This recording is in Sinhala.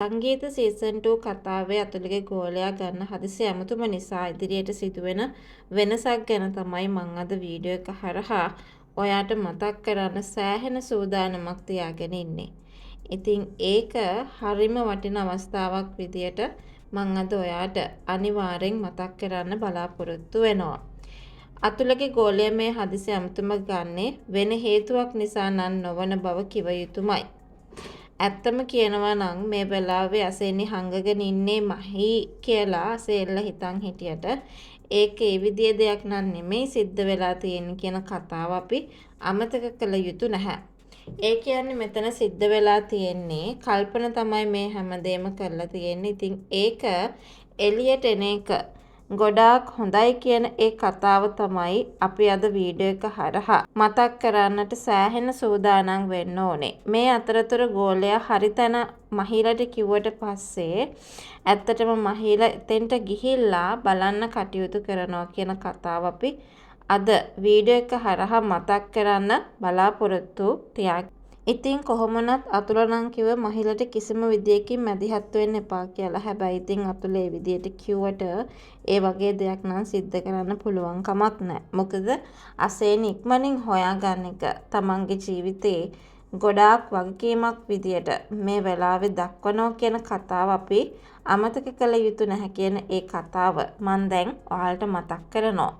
සංගීත සීසන් 2 කතාවේ අතුලගේ ගෝලයා ගන්න හදිසි ඇමතුම නිසා ඉදිරියට සිදුවෙන වෙනසක් ගැන තමයි මං අද වීඩියෝ එක හරහා ඔයාට මතක් කරන්න සෑහෙන සූදානමක් තියාගෙන ඉන්නේ. ඉතින් ඒක හරිම වටින අවස්ථාවක් විදියට මං අද ඔයාට අනිවාර්යෙන් මතක් කරන්න බලාපොරොත්තු වෙනවා. අතුලගේ ගෝලයා මේ හදිසි ඇමතුම ගන්නේ වෙන හේතුවක් නිසා නම් නොවන බව කිව යුතුමයි. ඇත්තම කියනවා නම් මේ වෙලාවේ අසෙන්නේ හංගගෙන ඉන්නේ මහී කියලා අසෙල්ල හිතන් හිටියට ඒක ඒ විදිහේ දෙයක් නන් නෙමෙයි සිද්ධ වෙලා තියෙන්නේ කියන කතාව අපි අමතක කළ යුතු නැහැ. ඒ කියන්නේ මෙතන සිද්ධ වෙලා තියෙන්නේ කල්පන තමයි මේ හැමදේම කරලා තියෙන්නේ. ඉතින් ඒක එළියට එන එක ගොඩාක් හොඳයි කියන ඒ කතාව තමයි අපි අද වීඩියෝ එක හරහා මතක් කරන්නට සෑහෙන සූදානම් වෙන්න ඕනේ. මේ අතරතුර ගෝලයා හරිතන මහීලට කිව්වට පස්සේ ඇත්තටම මහීලා එතෙන්ට ගිහිල්ලා බලන්න කටයුතු කරනවා කියන කතාව අපි අද වීඩියෝ එක හරහා මතක් කරන්න බලාපොරොත්තු තියාගන්න. ඉතින් කොහොමනත් අතුල නම් කිව්ව මහිලට කිසිම විදියකින් මැදිහත් වෙන්න එපා කියලා. හැබැයි ඉතින් අතුල ඒ විදියට කිව්වට ඒ වගේ දෙයක් නම් සිද්ධ කරන්න පුළුවන් කමක් නැහැ. මොකද අසේන ඉක්මනින් හොයාගන්න එක තමන්ගේ ජීවිතේ ගොඩාක් වගකීමක් විදියට මේ වෙලාවේ දක්වනවා කියන කතාව අපි අමතක කළ යුතු නැහැ කියන ඒ කතාව මම දැන් ඔයාලට මතක් කරනවා.